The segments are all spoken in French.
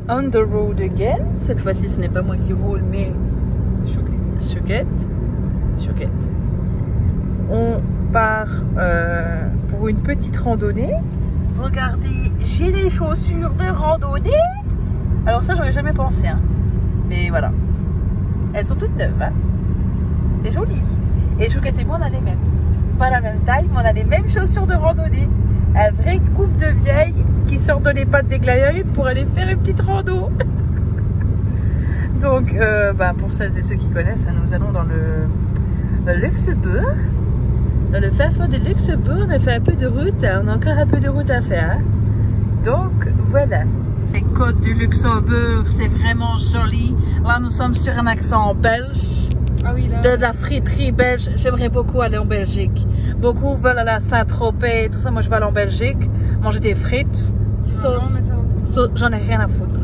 on the road again. Cette fois-ci, ce n'est pas moi qui roule, mais Chouquette. On part pour une petite randonnée. Regardez, j'ai les chaussures de randonnée. Alors ça, j'aurais jamais pensé, hein. Mais voilà. Elles sont toutes neuves, hein. C'est joli. Et Chouquette et moi, on a les mêmes. Pas la même taille, mais on a les mêmes chaussures de randonnée. Un vrai couple de vieilles qui sort de les pattes des glaïeuls pour aller faire une petite rando. Donc, pour celles et ceux qui connaissent, nous allons dans le Luxembourg. Dans le fin fond de Luxembourg, on a fait un peu de route. On a encore un peu de route à faire. Donc, voilà. C'est côte du Luxembourg, c'est vraiment joli. Là, nous sommes sur un accent belge. Ah oui, là. De la friterie belge. J'aimerais beaucoup aller en Belgique. Beaucoup veulent aller à Saint-Tropez, tout ça. Moi, je vais aller en Belgique, manger des frites, sauce. J'en ai rien à foutre.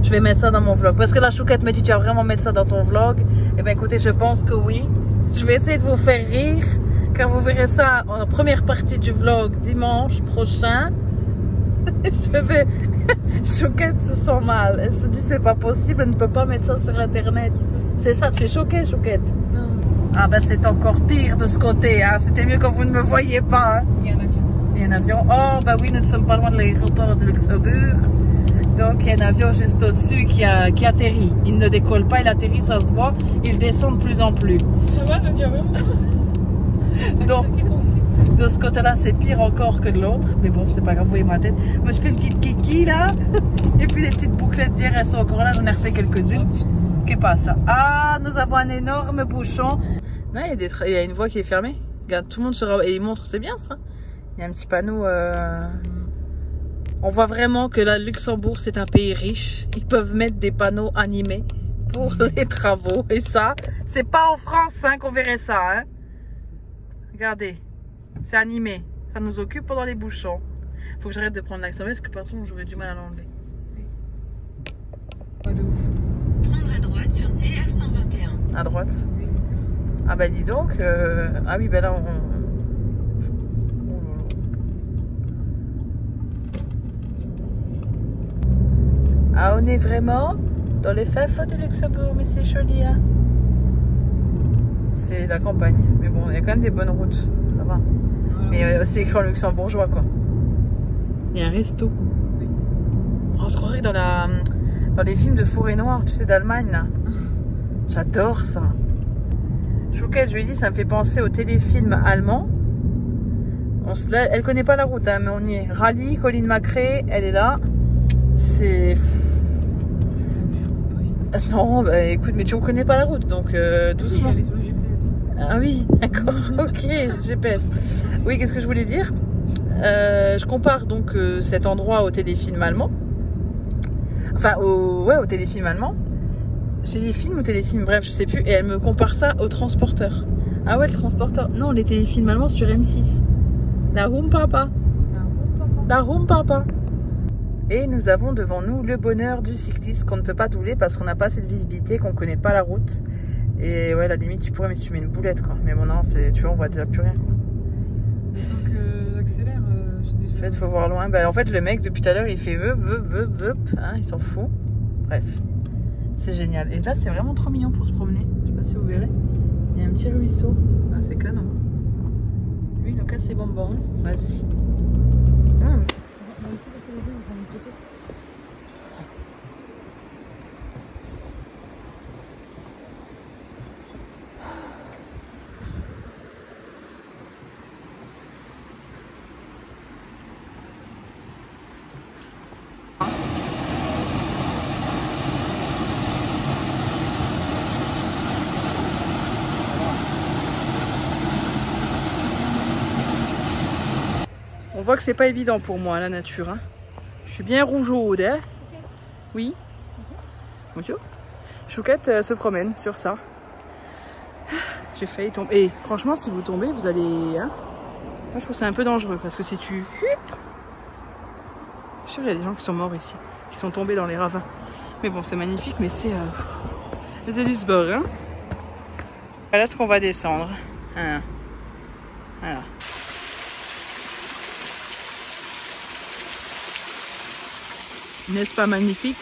Je vais mettre ça dans mon vlog. Parce que la Chouquette me dit, tu vas vraiment mettre ça dans ton vlog. Eh bien, écoutez, je pense que oui. Je vais essayer de vous faire rire, car vous verrez ça en première partie du vlog dimanche prochain. Chouquette se sent mal. Elle se dit, c'est pas possible, elle ne peut pas mettre ça sur Internet. C'est ça, tu es choquée, Chouquette? Non. Ah ben c'est encore pire de ce côté, hein. C'était mieux quand vous ne me voyez pas, hein. Il y a un avion. Il y a un avion. Oh bah oui, nous ne sommes pas loin de l'aéroport de Luxembourg. Donc il y a un avion juste au-dessus qui atterrit. Il ne décolle pas, il atterrit, ça se voit. Il descend de plus en plus. Ça va, Nadia, vraiment? Donc de ce côté-là, c'est pire encore que de l'autre. Mais bon, c'est pas grave, vous voyez ma tête. Moi je fais une petite kiki là. Et puis les petites bouclettes d'hier, elles sont encore là. J'en ai refait quelques-unes. Qu'est-ce que ça? Ah, nous avons un énorme bouchon. Non, il y a une voie qui est fermée. Regarde, tout le monde et il montre, c'est bien ça. Il y a un petit panneau. On voit vraiment que la Luxembourg, c'est un pays riche. Ils peuvent mettre des panneaux animés pour les travaux. Et ça, c'est pas en France hein, qu'on verrait ça. Hein. Regardez, c'est animé. Ça nous occupe pendant les bouchons. Faut que j'arrête de prendre l'accent parce que partout, j'aurais du mal à l'enlever. Oui. Pas de ouf. Prendre à droite sur CR 121. À droite. Oui. Ah bah dis donc. Ah oui, ben là, Ah, on est vraiment dans les fins fonds de Luxembourg, mais c'est joli, hein. C'est la campagne. Mais bon, il y a quand même des bonnes routes, ça va. Voilà. Mais c'est écrit en luxembourgeois, quoi. Il y a un resto. Oui. On se croirait dans les films de Forêt Noire, tu sais, d'Allemagne, là. J'adore ça. Chouquette, je lui ai dit, ça me fait penser au téléfilm allemand. Elle connaît pas la route, hein, mais on y est. Rallye, Colline Macré, elle est là. C'est... Non, bah écoute, mais tu ne connais pas la route, donc doucement. Elle est sur le GPS. Ah oui, d'accord, ok, GPS. Oui, qu'est-ce que je voulais dire? Je compare donc cet endroit au téléfilm allemand. Enfin, au téléfilm allemand. Téléfilm ou téléfilm, bref, je sais plus. Et elle me compare ça au transporteur. Ah ouais, le transporteur. Non, les téléfilms allemands sur M6. La Home Papa. La Home Papa. Et nous avons devant nous le bonheur du cycliste qu'on ne peut pas doubler parce qu'on n'a pas assez de visibilité, qu'on ne connaît pas la route. Et ouais, à la limite, tu pourrais, mais si tu mets une boulette, quoi. Mais bon, non, tu vois, on voit déjà plus rien, quoi. Donc, accélère. En fait, faut voir loin. Bah, en fait, le mec, depuis tout à l'heure, il fait veup, hein, il s'en fout. Bref, c'est génial. Et là, c'est vraiment trop mignon pour se promener. Je sais pas si vous verrez. Il y a un petit ruisseau. Ah, c'est canon. Lui, il nous casse ses bonbons. Vas-y. On voit que c'est pas évident pour moi la nature. Hein. Je suis bien rougeaude. Hein. Oui. Bonjour. Chouquette se promène sur ça. J'ai failli tomber. Et franchement, si vous tombez, vous allez. Hein. Moi, je trouve que c'est un peu dangereux parce que si tu. Je suis sûr qu'il y a des gens qui sont morts ici, qui sont tombés dans les ravins. Mais bon, c'est magnifique, mais c'est du sport. Hein. Voilà ce qu'on va descendre. Voilà. Voilà. N'est-ce pas magnifique?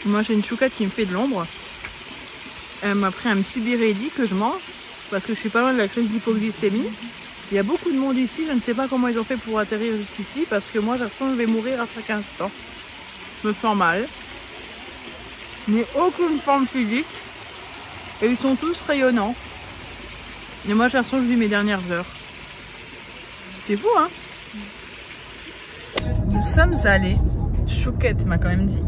Moi j'ai une chouquette qui me fait de l'ombre. Elle m'a pris un petit Birelli que je mange parce que je suis pas loin de la crise d'hypoglycémie. Il y a beaucoup de monde ici, je ne sais pas comment ils ont fait pour atterrir jusqu'ici parce que moi j'ai l'impression que je vais mourir à chaque instant. Je me sens mal. Je n'ai aucune forme physique et ils sont tous rayonnants. Et moi j'ai l'impression que je vis mes dernières heures. C'est fou hein. Nous sommes allés, Chouquette m'a quand même dit,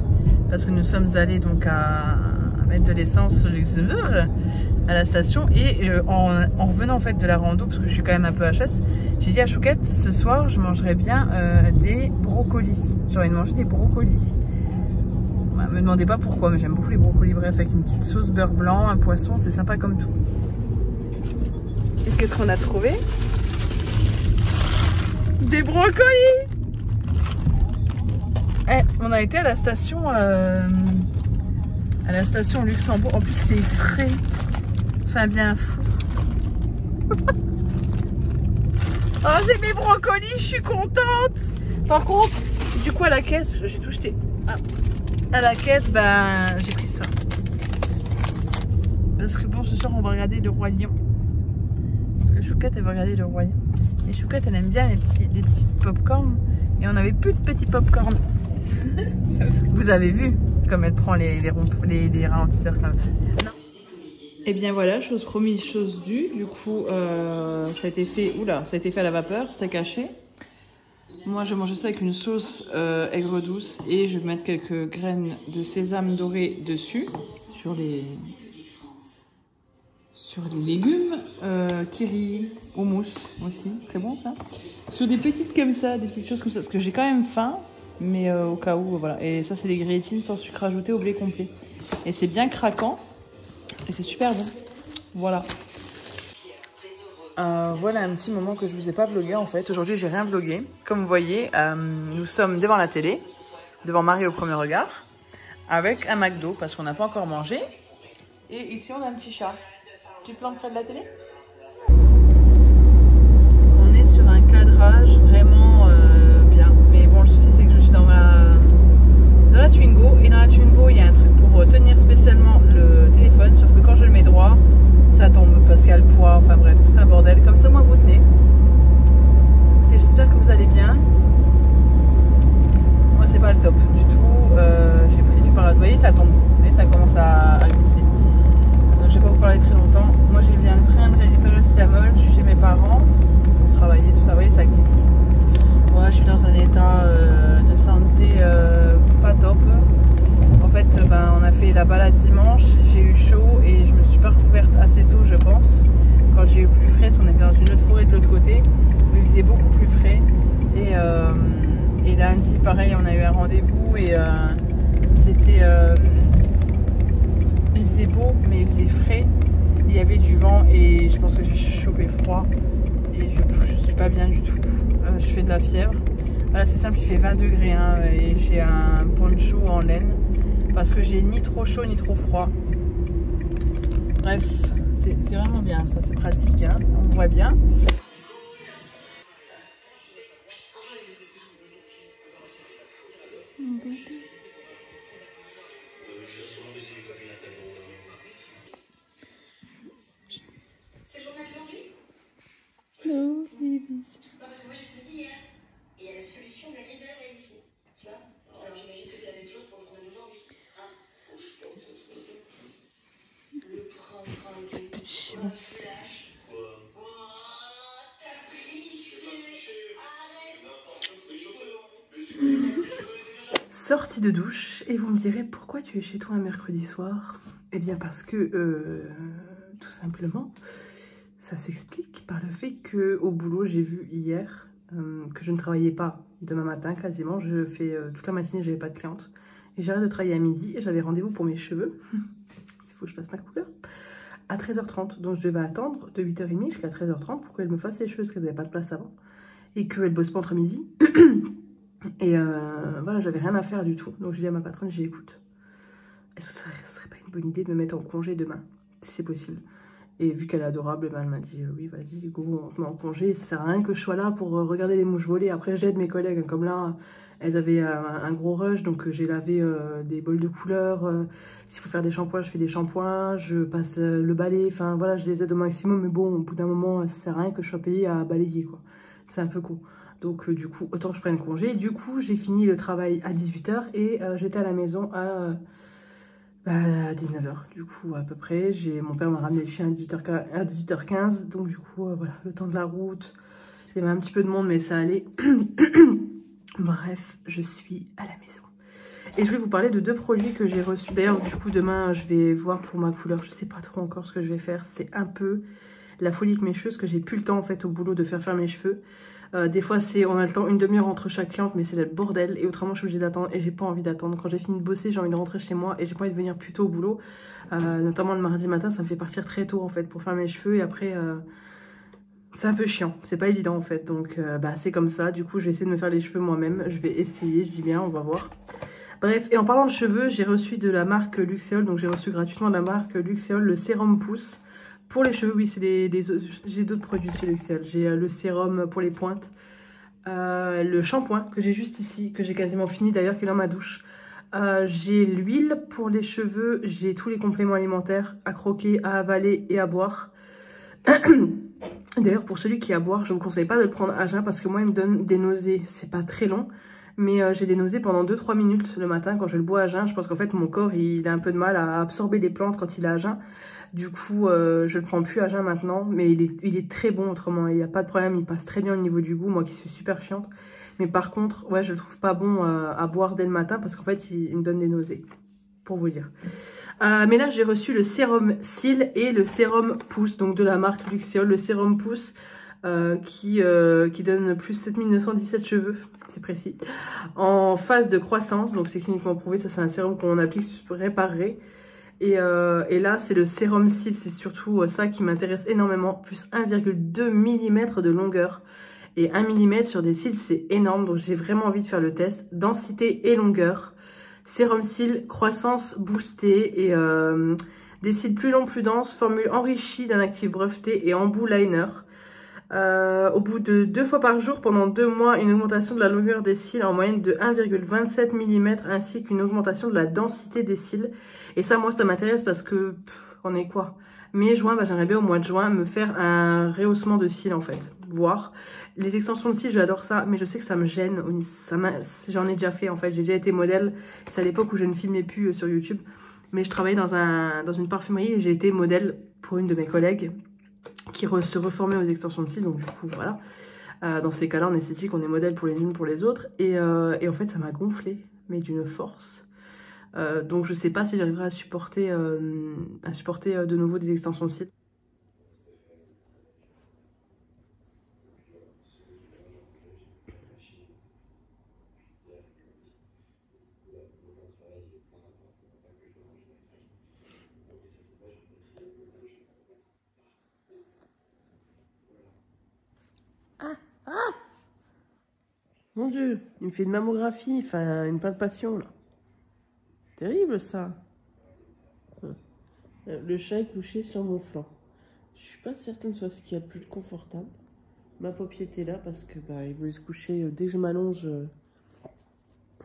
parce que nous sommes allés donc à mettre de l'essence à la station et en revenant en fait de la rando, parce que je suis quand même un peu HS, j'ai dit à Chouquette, ce soir je mangerai bien des brocolis. J'ai envie de manger des brocolis. Bah, me demandez pas pourquoi, mais j'aime beaucoup les brocolis. Bref, avec une petite sauce beurre blanc, un poisson, c'est sympa comme tout. Et qu'est-ce qu'on a trouvé? Des brocolis! Eh, on a été à la station Luxembourg. En plus, c'est frais. Ça fait bien fou. Oh, j'ai mes brocolis, je suis contente. Par contre, du coup, à la caisse, j'ai tout jeté. À la caisse, ben, j'ai pris ça. Parce que bon, ce soir, on va regarder le Roi Lion. Parce que Chouquette, elle va regarder le Roi Lion. Et Chouquette, elle aime bien les petites pop-corn. Et on n'avait plus de petits pop-corn. Vous avez vu comme elle prend les ralentisseurs quand même. Et bien voilà, chose promise, chose due. Du coup, ça a été fait. Oula, ça a été fait à la vapeur, c'était caché. Moi, je mange ça avec une sauce aigre douce et je vais mettre quelques graines de sésame doré dessus sur les légumes. Kiri, houmous aussi, très bon ça. Sur des petites comme ça, des petites choses comme ça, parce que j'ai quand même faim. Mais au cas où, voilà. Et ça, c'est des grillotines sans sucre ajouté au blé complet. Et c'est bien craquant. Et c'est super bon. Voilà. Voilà un petit moment que je vous ai pas vlogué en fait. Aujourd'hui, j'ai rien vlogué. Comme vous voyez, nous sommes devant la télé, devant Marie au premier regard, avec un McDo parce qu'on n'a pas encore mangé. Et ici, on a un petit chat. Tu plantes près de la télé? On est sur un cadrage vraiment bien. Mais bon, le souci, c'est que je suis dans la Twingo. Et dans la Twingo, il y a un truc pour tenir spécialement le téléphone. Sauf que quand je le mets droit, ça tombe parce qu'il y a le poids. Enfin bref, c'est tout un bordel. Comme ça, moi, vous tenez. Écoutez, j'espère que vous allez bien. Moi, c'est pas le top du tout. J'ai pris du parasol. Vous voyez, ça tombe. Et ça commence à glisser. Donc, je vais pas vous parler très longtemps. Moi, je viens de prendre du paracétamol. Je suis chez mes parents pour travailler, tout ça. Vous voyez, ça glisse. Moi, je suis dans un état de santé pas top. En fait, on a fait la balade dimanche, j'ai eu chaud et je me suis pas recouverte assez tôt, je pense. Quand j'ai eu plus frais, parce qu'on était dans une autre forêt de l'autre côté, où il faisait beaucoup plus frais. Et lundi, pareil, on a eu un rendez-vous et c'était... il faisait beau, mais il faisait frais. Il y avait du vent et je pense que j'ai chopé froid. Et je suis pas bien du tout. Je fais de la fièvre. Voilà, c'est simple, il fait 20 degrés hein, et j'ai un poncho en laine parce que j'ai ni trop chaud ni trop froid. Bref, c'est vraiment bien ça, c'est pratique, hein, on voit bien. C'est le journal d'aujourd'hui? Non, Parce que moi je me dis hier, et il y a la solution de la grille de la veille ici. Tu vois? Alors j'imagine que c'est la même chose pour le journal d'aujourd'hui. Hein? Le prince ringué. Un flash. T'as triché. Arrête. Sortie de douche et vous me direz pourquoi tu es chez toi un mercredi soir? Eh bien parce que tout simplement ça s'explique par le fait que au boulot j'ai vu hier que je ne travaillais pas demain matin quasiment. Je fais toute la matinée, j'avais pas de cliente et j'arrête de travailler à midi et j'avais rendez-vous pour mes cheveux. Il faut que je fasse ma couleur à 13h30, donc je devais attendre de 8h30 jusqu'à 13h30 pour qu'elle me fasse les cheveux parce qu'elle n'avait pas de place avant et qu'elle bosse pas entre midi. Et voilà, j'avais rien à faire du tout. Donc je dis à ma patronne, j'ai écoute, est-ce que ça serait pas une bonne idée de me mettre en congé demain, si c'est possible? Et vu qu'elle est adorable, elle m'a dit oui, vas-y, go, on te met en congé. Ça sert à rien que je sois là pour regarder les mouches voler. Après, j'aide mes collègues, comme là, elles avaient un gros rush, donc j'ai lavé des bols de couleurs. S'il faut faire des shampoings, je fais des shampoings, je passe le balai, enfin voilà, je les aide au maximum, mais bon, au bout d'un moment, ça sert à rien que je sois payée à balayer, quoi. C'est un peu con. Donc du coup, autant que je prenne congé. Du coup, j'ai fini le travail à 18 h et j'étais à la maison à 19 h, du coup, à peu près. Mon père m'a ramené le chien à 18 h 15, donc du coup, voilà, le temps de la route. Il y avait un petit peu de monde, mais ça allait. Bref, je suis à la maison. Et je vais vous parler de 2 produits que j'ai reçus. D'ailleurs, du coup, demain, je vais voir pour ma couleur. Je sais pas trop encore ce que je vais faire. C'est un peu la folie avec mes cheveux, parce que j'ai plus le temps, en fait, au boulot de faire mes cheveux. Des fois, on a le temps, une demi-heure entre chaque cliente, mais c'est le bordel. Et autrement, je suis obligée d'attendre et j'ai pas envie d'attendre. Quand j'ai fini de bosser, j'ai envie de rentrer chez moi et j'ai pas envie de venir plus tôt au boulot. Notamment le mardi matin, ça me fait partir très tôt, en fait, pour faire mes cheveux. Et après... c'est un peu chiant, c'est pas évident en fait, donc c'est comme ça. Du coup je vais essayer de me faire les cheveux moi-même, je vais essayer, je dis bien, on va voir. Bref, et en parlant de cheveux, j'ai reçu de la marque Luxéol, donc j'ai reçu gratuitement de la marque Luxéol le sérum pousse pour les cheveux. Oui, c'est j'ai d'autres produits chez Luxéol, j'ai le sérum pour les pointes, le shampoing que j'ai juste ici, que j'ai quasiment fini d'ailleurs, qui est dans ma douche. J'ai l'huile pour les cheveux, j'ai tous les compléments alimentaires à croquer, à avaler et à boire. D'ailleurs, pour celui qui a à boire, je ne vous conseille pas de le prendre à jeun parce que moi, il me donne des nausées. C'est pas très long, mais j'ai des nausées pendant 2-3 minutes le matin quand je le bois à jeun. Je pense qu'en fait, mon corps, il a un peu de mal à absorber les plantes quand il est à jeun. Du coup, je le prends plus à jeun maintenant, mais il est très bon autrement. Il n'y a pas de problème, il passe très bien au niveau du goût, moi qui suis super chiante. Mais par contre, ouais, je le trouve pas bon à boire dès le matin parce qu'en fait, il me donne des nausées, pour vous dire. Mais là j'ai reçu le sérum cils et le sérum pousse, donc de la marque Luxéol, le sérum pousse qui donne plus 7917 cheveux, c'est précis, en phase de croissance, donc c'est cliniquement prouvé, ça c'est un sérum qu'on applique pour réparer. Et là c'est le sérum cils, c'est surtout ça qui m'intéresse énormément, plus 1,2 mm de longueur. Et 1 mm sur des cils c'est énorme, donc j'ai vraiment envie de faire le test, densité et longueur. Sérum cils, croissance boostée et des cils plus longs, plus denses, formule enrichie d'un actif breveté et embout liner. Au bout de 2 fois par jour pendant 2 mois, une augmentation de la longueur des cils en moyenne de 1,27 mm ainsi qu'une augmentation de la densité des cils. Et ça, moi, ça m'intéresse parce que, on est quoi? Mai, juin, j'aimerais bien au mois de juin me faire un rehaussement de cils en fait. Voir. Les extensions de cils, j'adore ça, mais je sais que ça me gêne. J'en ai déjà fait en fait, j'ai déjà été modèle. C'est à l'époque où je ne filmais plus sur YouTube. Mais je travaillais dans une parfumerie et j'ai été modèle pour une de mes collègues qui se reformait aux extensions de cils. Donc du coup, voilà. Dans ces cas-là, en esthétique, on est modèle pour les unes pour les autres. Et en fait, ça m'a gonflé, mais d'une force. Donc je sais pas si j'arriverai à supporter de nouveau des extensions de cils. Mon Dieu, il me fait une mammographie, enfin une palpation là. Terrible ça. Le chat est couché sur mon flanc. Je suis pas certaine que ce soit ce qu'il y a de plus confortable. Ma paupière était là parce que il voulait se coucher. Dès que je m'allonge,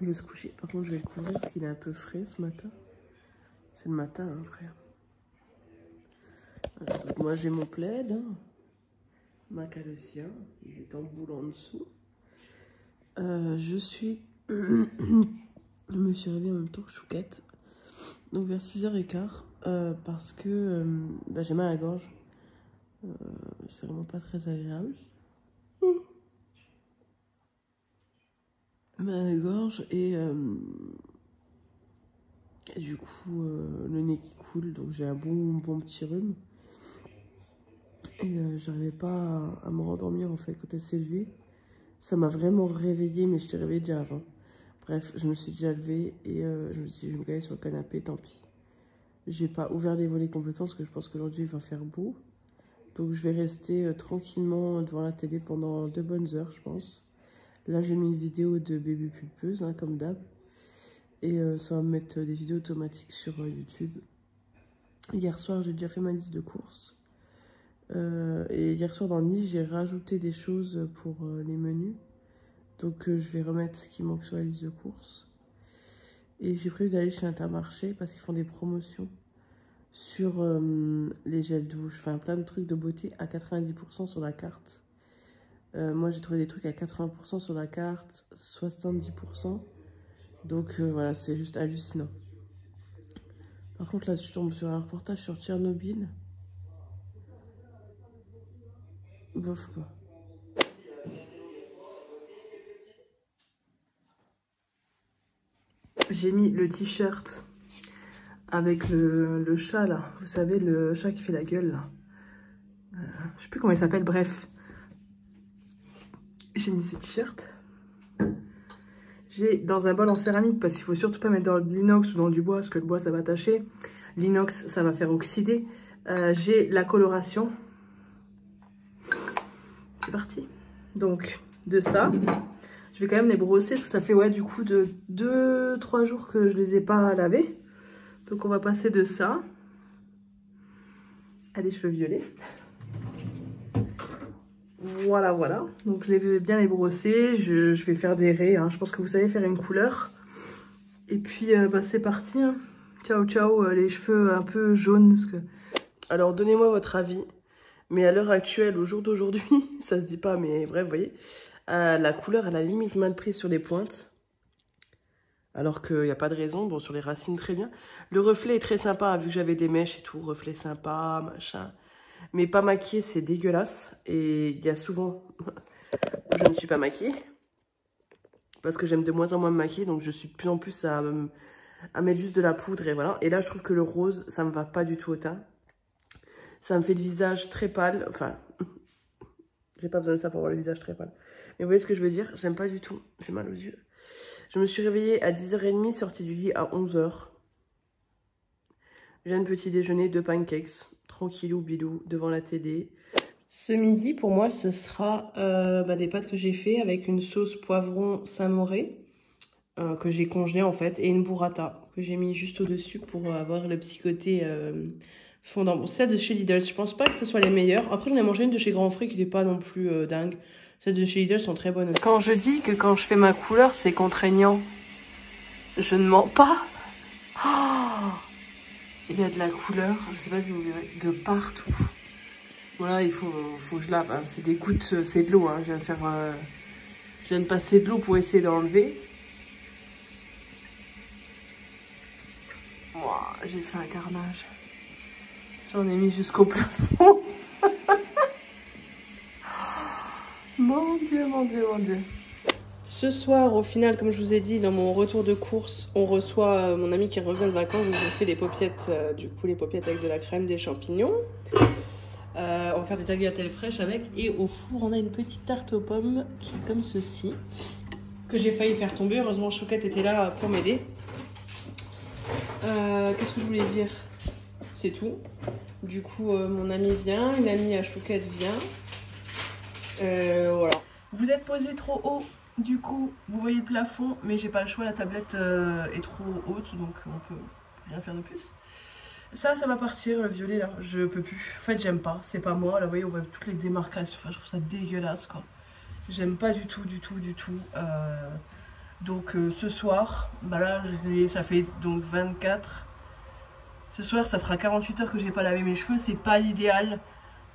il veut se coucher. Par contre, je vais le couvrir parce qu'il est un peu frais ce matin. C'est le matin, hein, frère. Voilà, donc moi j'ai mon plaid, hein. Ma calossia, il est en boule en dessous. Je me suis réveillée en même temps que Chouquette, donc vers 6 h 15 parce que j'ai mal à la gorge. C'est vraiment pas très agréable. Mal à la gorge et du coup le nez qui coule, donc j'ai un bon petit rhume. Et j'arrivais pas à me rendormir en fait quand elle s'est levée. Ça m'a vraiment réveillée, mais je t'ai réveillée déjà avant. Bref, je me suis déjà levée et je me suis dit, je vais me caler sur le canapé, tant pis. J'ai pas ouvert les volets complètement parce que je pense qu'aujourd'hui il va faire beau. Donc je vais rester tranquillement devant la télé pendant 2 bonnes heures, je pense. Là j'ai mis une vidéo de bébé pulpeuse, hein, comme d'hab. Et ça va me mettre des vidéos automatiques sur YouTube. Hier soir j'ai déjà fait ma liste de courses. Et hier soir dans le lit j'ai rajouté des choses pour les menus. Donc je vais remettre ce qui manque sur la liste de courses. Et j'ai prévu d'aller chez Intermarché parce qu'ils font des promotions sur les gels douche, enfin plein de trucs de beauté à 90% sur la carte. Moi j'ai trouvé des trucs à 80% sur la carte, 70%. Donc voilà, c'est juste hallucinant. Par contre là je tombe sur un reportage sur Tchernobyl. Bof quoi. J'ai mis le t-shirt avec le chat là, vous savez, le chat qui fait la gueule là. Je sais plus comment il s'appelle, bref. J'ai mis ce t-shirt. J'ai dans un bol en céramique parce qu'il faut surtout pas mettre dans l'inox ou dans du bois parce que le bois ça va tacher. L'inox ça va faire oxyder. J'ai la coloration. C'est parti. Donc de ça. Je vais quand même les brosser parce que ça fait ouais du coup de 2-3 jours que je les ai pas lavés. Donc on va passer de ça à des cheveux violets. Voilà, voilà. Donc je vais bien les brosser. Je vais faire des raies. Hein. Je pense que vous savez faire une couleur. Et puis bah, c'est parti. Hein. Ciao, ciao. Les cheveux un peu jaunes. Parce que... Alors donnez-moi votre avis. Mais à l'heure actuelle, au jour d'aujourd'hui, ça se dit pas, mais bref, vous voyez. La couleur, elle a limite mal prise sur les pointes. Alors qu'il n'y a pas de raison. Bon, sur les racines, très bien. Le reflet est très sympa, vu que j'avais des mèches et tout. Reflet sympa, machin. Mais pas maquillée, c'est dégueulasse. Et il y a souvent où je ne suis pas maquillée. Parce que j'aime de moins en moins me maquiller. Donc, je suis de plus en plus à mettre juste de la poudre. Et voilà. Et là, je trouve que le rose, ça me va pas du tout au teint. Ça me fait le visage très pâle. Enfin, j'ai pas besoin de ça pour avoir le visage très pâle. Mais vous voyez ce que je veux dire? J'aime pas du tout. J'ai mal aux yeux. Je me suis réveillée à 10h30, sortie du lit à 11h. J'ai un petit déjeuner, 2 pancakes. Tranquillou bilou devant la télé. Ce midi, pour moi, ce sera des pâtes que j'ai fait avec une sauce poivron Saint-Moré que j'ai congelée en fait et une burrata que j'ai mis juste au-dessus pour avoir le petit côté fondant. Bon, celle de chez Lidl, je pense pas que ce soit les meilleures. Après, j'en ai mangé une de chez Grand Frais qui n'est pas non plus dingue. Celles de chez Lidl sont très bonnes. Quand je dis que quand je fais ma couleur, c'est contraignant, je ne mens pas. Oh, il y a de la couleur, je sais pas si vous verrez, de partout. Voilà, il faut que je lave. Hein. C'est des gouttes, c'est de l'eau. Hein. Je viens de passer de l'eau pour essayer d'enlever. Wow, j'ai fait un carnage. J'en ai mis jusqu'au plafond. Mon Dieu, mon Dieu, mon Dieu. Ce soir, au final, comme je vous ai dit, dans mon retour de course, on reçoit mon ami qui revient de vacances. Donc, je fais des paupiètes, du coup, les paupiètes avec de la crème, des champignons. On va faire des tagliatelles fraîches avec. Et au four, on a une petite tarte aux pommes qui est comme ceci, que j'ai failli faire tomber. Heureusement, Chouquette était là pour m'aider. Qu'est-ce que je voulais dire? C'est tout. Du coup, mon ami vient, une amie à Chouquette vient. Voilà. Vous êtes posé trop haut, du coup, vous voyez le plafond, mais j'ai pas le choix, la tablette est trop haute, donc on peut rien faire de plus. Ça va partir, le violet là, je peux plus. En fait, j'aime pas, c'est pas moi. Là, vous voyez, on voit toutes les démarcations. Enfin, je trouve ça dégueulasse, quoi. J'aime pas du tout, du tout, du tout. Donc, ce soir, bah là, ça fait donc 24. Ce soir, ça fera 48 heures que j'ai pas lavé mes cheveux. C'est pas l'idéal,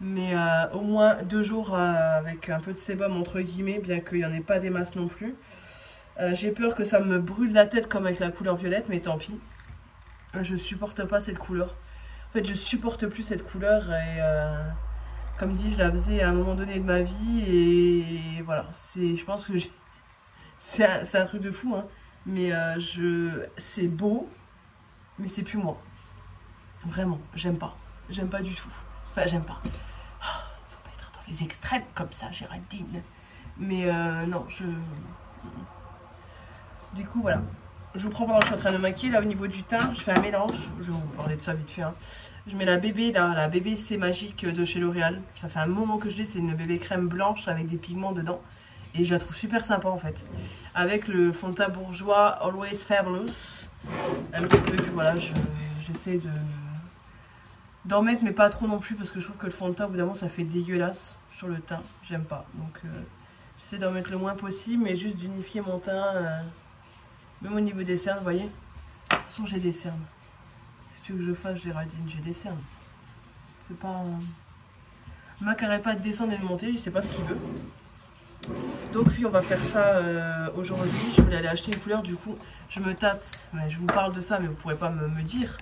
mais au moins 2 jours avec un peu de sébum, entre guillemets, bien qu'il n'y en ait pas des masses non plus. J'ai peur que ça me brûle la tête comme avec la couleur violette, mais tant pis. Je supporte pas cette couleur. En fait, je supporte plus cette couleur et comme dit, je la faisais à un moment donné de ma vie et voilà. Je pense que c'est un truc de fou, hein. Mais c'est beau, mais c'est plus moi. Vraiment, j'aime pas. J'aime pas du tout. Enfin, j'aime pas. Faut pas être dans les extrêmes comme ça, Géraldine. Mais non, du coup, voilà. Je vous prends pendant que je suis en train de me maquiller. Là, au niveau du teint, je fais un mélange. Je vais vous parler de ça vite fait. Hein. Je mets la bébé, là, la bébé C'est Magique de chez L'Oréal. Ça fait un moment que je l'ai. C'est une bébé crème blanche avec des pigments dedans. Et je la trouve super sympa, en fait. Avec le fond de teint bourgeois Always Fabulous. Un petit peu, voilà, j'essaie d'en mettre, mais pas trop non plus. Parce que je trouve que le fond de teint, au bout d'un moment, ça fait dégueulasse sur le teint. J'aime pas. Donc, J'essaie d'en mettre le moins possible, mais juste d'unifier mon teint, même au niveau des cernes, vous voyez. De toute façon, j'ai des cernes. Qu'est-ce que tu veux que je fasse, Géraldine? J'ai des cernes. C'est pas... Le mec n'arrête pas de descendre et de monter, je sais pas ce qu'il veut. Donc oui, on va faire ça aujourd'hui. Je voulais aller acheter une couleur, du coup, je me tâte. Mais je vous parle de ça, mais vous pourrez pas me dire.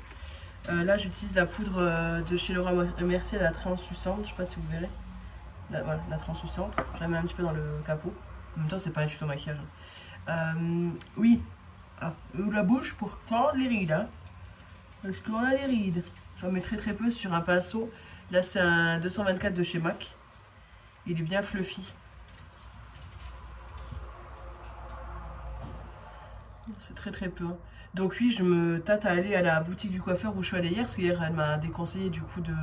Là, j'utilise la poudre de chez Laura Mercier, la translucente. Je sais pas si vous verrez. Voilà, la translucente. Je la mets un petit peu dans le capot. En même temps, c'est pas un tuto maquillage. Oui. Ah, la bouche pour tendre les rides. Hein. Parce qu'on a des rides. J'en mets très peu sur un pinceau. Là, c'est un 224 de chez MAC. Il est bien fluffy. C'est très peu. Hein. Donc oui, je me tâte à aller à la boutique du coiffeur où je suis allée hier. Parce qu'hier, elle m'a déconseillé du coup de...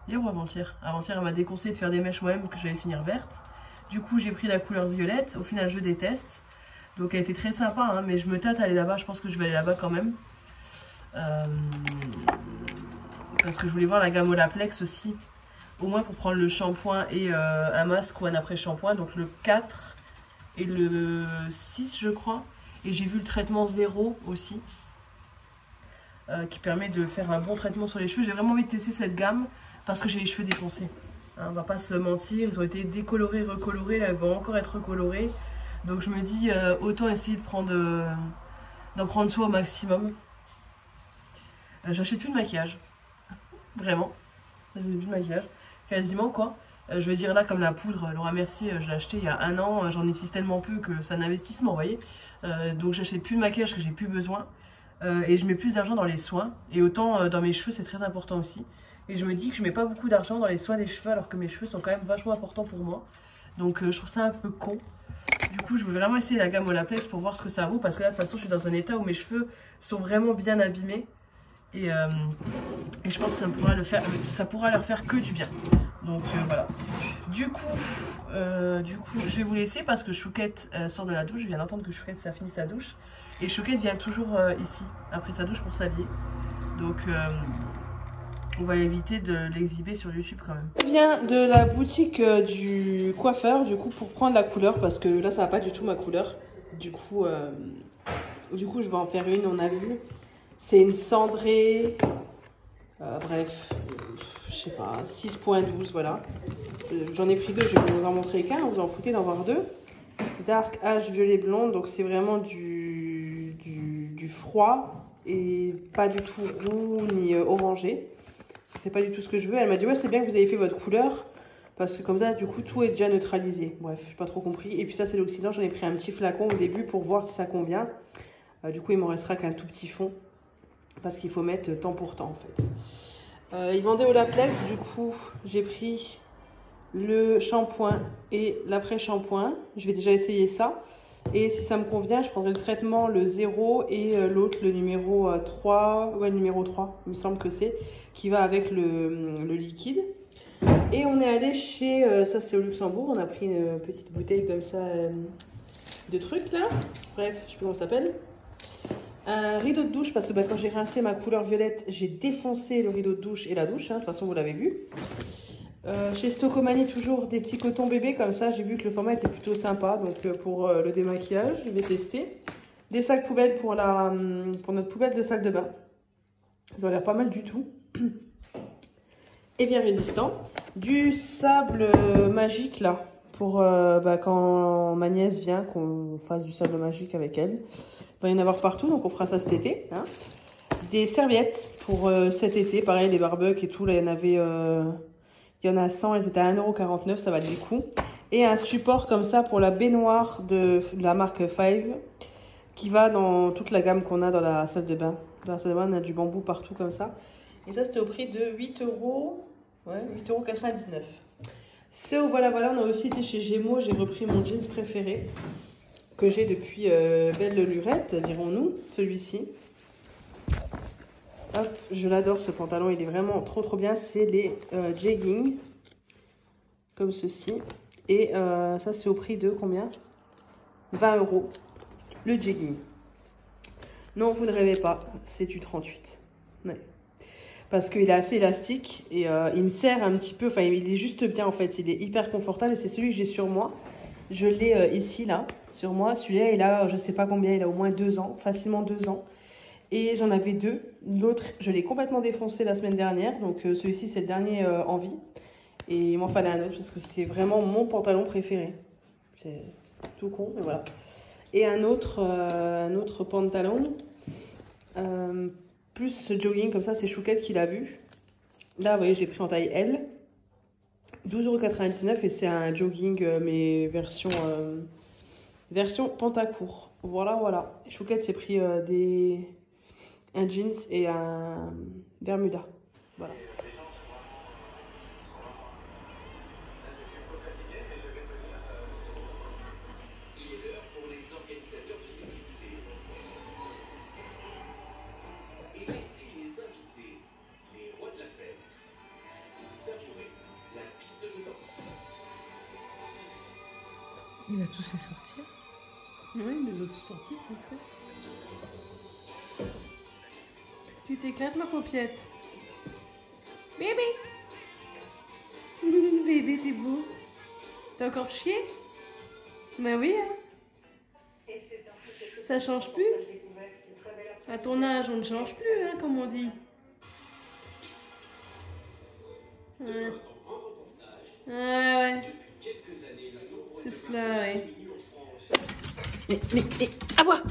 Hier ou avant-hier? Avant-hier, elle m'a déconseillé de faire des mèches moi-même que j'allais finir verte. Du coup, j'ai pris la couleur violette. Au final, je déteste. Donc elle était très sympa, hein, mais je me tâte à aller là-bas. Je pense que je vais aller là-bas quand même. Parce que je voulais voir la gamme Olaplex aussi. Au moins pour prendre le shampoing et un masque ou un après-shampoing. Donc le 4 et le 6, je crois. Et j'ai vu le traitement 0 aussi. Qui permet de faire un bon traitement sur les cheveux. J'ai vraiment envie de tester cette gamme parce que j'ai les cheveux défoncés. Hein, on va pas se mentir, ils ont été décolorés, recolorés. Là, ils vont encore être recolorés. Donc je me dis, autant essayer de d'en prendre soin au maximum. J'achète plus de maquillage. Vraiment. J'achète plus de maquillage. Quasiment quoi. Je veux dire là, comme la poudre Laura Mercier, je l'ai acheté il y a 1 an. J'en utilise tellement peu que c'est un investissement, vous voyez. Donc j'achète plus de maquillage que j'ai plus besoin. Et je mets plus d'argent dans les soins. Et autant dans mes cheveux, c'est très important aussi. Et je me dis que je mets pas beaucoup d'argent dans les soins des cheveux alors que mes cheveux sont quand même vachement importants pour moi. Donc je trouve ça un peu con. Du coup, je veux vraiment essayer la gamme Olaplex pour voir ce que ça vaut. Parce que là, de toute façon, je suis dans un état où mes cheveux sont vraiment bien abîmés. Et je pense que ça pourra leur faire que du bien. Donc voilà. Du coup, je vais vous laisser parce que Chouquette sort de la douche. Je viens d'entendre que Chouquette, ça a fini sa douche. Et Chouquette vient toujours ici, après sa douche, pour s'habiller. Donc, on va éviter de l'exhiber sur YouTube quand même. Je viens de la boutique du coiffeur, du coup, pour prendre la couleur. Parce que là, ça va pas du tout ma couleur. Du coup, je vais en faire une, on a vu. C'est une cendrée, bref, je sais pas, 6.12, voilà. J'en ai pris 2, je vais vous en montrer qu'un, vous en foutez d'en voir 2. Dark Ash Violet Blonde, donc c'est vraiment du froid et pas du tout roux ni orangé. C'est pas du tout ce que je veux. Elle m'a dit, ouais, c'est bien que vous avez fait votre couleur, parce que comme ça, du coup, tout est déjà neutralisé. Bref, j'ai pas trop compris. Et puis ça, c'est l'oxydant, j'en ai pris un petit flacon au début pour voir si ça convient. Du coup, il m'en restera qu'un tout petit fond. Parce qu'il faut mettre temps pour temps en fait. Ils vendaient Olaplex, du coup j'ai pris le shampoing et l'après-shampoing. Je vais déjà essayer ça. Et si ça me convient, je prendrai le traitement, le 0 et l'autre, le numéro 3. Ouais, le numéro 3, il me semble que c'est, qui va avec le liquide. Et on est allé chez, ça c'est au Luxembourg, on a pris une petite bouteille comme ça de trucs là. Bref, je sais plus comment ça s'appelle. Un rideau de douche, parce que quand j'ai rincé ma couleur violette, j'ai défoncé le rideau de douche et la douche, hein, de toute façon vous l'avez vu. Chez Stocomanie, toujours des petits cotons bébés comme ça, j'ai vu que le format était plutôt sympa, donc pour le démaquillage, je vais tester. Des sacs poubelles pour notre poubelle de salle de bain. Ils ont l'air pas mal du tout. Et bien résistant. Du sable magique là, pour quand ma nièce vient, qu'on fasse du sable magique avec elle. Il va y en avoir partout, donc on fera ça cet été. Hein. Des serviettes pour cet été, pareil, les barbecues et tout. Là, il y en a 100, elles étaient à 1,49 €, ça va du coup. Et un support comme ça pour la baignoire de la marque Five, qui va dans toute la gamme qu'on a dans la salle de bain. Dans la salle de bain, on a du bambou partout comme ça. Et ça, c'était au prix de 8 €. Ouais, 8,99 €. So, voilà, on a aussi été chez Gémeaux. J'ai repris mon jeans préféré, que j'ai depuis belle lurette, dirons-nous, celui-ci. Hop, je l'adore ce pantalon, il est vraiment trop bien. C'est les jeggings, comme ceci. Et ça, c'est au prix de combien? 20 €, le jegging. Non, vous ne rêvez pas, c'est du 38. Ouais. Parce qu'il est assez élastique et il me sert un petit peu, enfin il est juste bien en fait, il est hyper confortable et c'est celui que j'ai sur moi. Je l'ai ici, là, sur moi. Celui-là, il a, je sais pas combien, il a au moins 2 ans, facilement 2 ans. Et j'en avais 2. L'autre, je l'ai complètement défoncé la semaine dernière. Donc celui-ci, c'est le dernier en vie. Et il m'en fallait un autre parce que c'est vraiment mon pantalon préféré. C'est tout con, mais voilà. Et un autre pantalon, plus ce jogging, comme ça, c'est Chouquette qui l'a vu. Là, vous voyez, j'ai pris en taille L. 12,99 € et c'est un jogging, mais version pantacourt. Voilà, voilà. Chouquette s'est pris un jeans et un bermuda. Voilà. Il a tous fait sortir. Oui, les autres sont sortis presque. Tu t'éclates ma paupiette. Bébé. Bébé, t'es beau. T'as encore chié? Bah oui, hein. Ça change plus. À ton âge, on ne change plus, hein, comme on dit. Ouais. Ouais. C'est cela, ouais. Mais, à boire.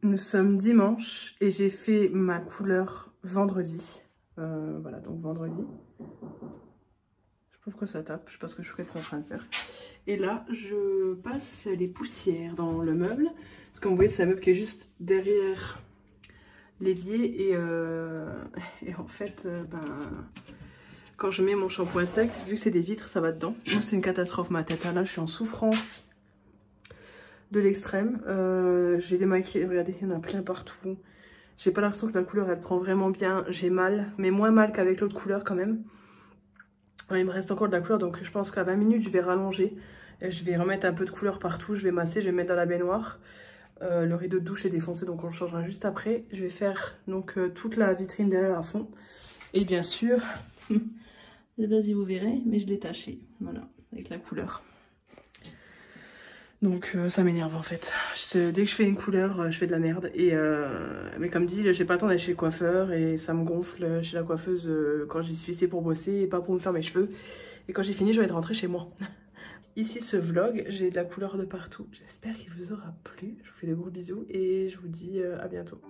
Nous sommes dimanche et j'ai fait ma couleur vendredi. Voilà, donc vendredi. Je sais pas pourquoi ça tape, je sais pas ce que Chouquette est en train de faire. Et là, je passe les poussières dans le meuble. Parce que vous voyez, c'est un meuble qui est juste derrière l'évier. Et en fait, quand je mets mon shampoing sec, vu que c'est des vitres, ça va dedans. Moi, c'est une catastrophe ma tête. Là, je suis en souffrance de l'extrême. J'ai démaquillé, regardez, il y en a plein partout. J'ai pas l'impression que la couleur, elle prend vraiment bien. J'ai mal, mais moins mal qu'avec l'autre couleur quand même. Il me reste encore de la couleur, donc je pense qu'à 20 minutes, je vais rallonger. Et je vais remettre un peu de couleur partout. Je vais masser, je vais mettre dans la baignoire. Le rideau de douche est défoncé, donc on le changera juste après. Je vais faire donc toute la vitrine derrière à fond. Et bien sûr, vas-y, vous verrez, mais je l'ai taché. Voilà, avec la couleur. Donc ça m'énerve en fait. Dès que je fais une couleur, je fais de la merde. Mais comme dit, j'ai pas le temps d'aller chez le coiffeur et ça me gonfle chez la coiffeuse quand j'y suis, c'est pour bosser et pas pour me faire mes cheveux. Et quand j'ai fini, je vais être rentrée chez moi. Ici ce vlog, j'ai de la couleur de partout. J'espère qu'il vous aura plu. Je vous fais de gros bisous et je vous dis à bientôt.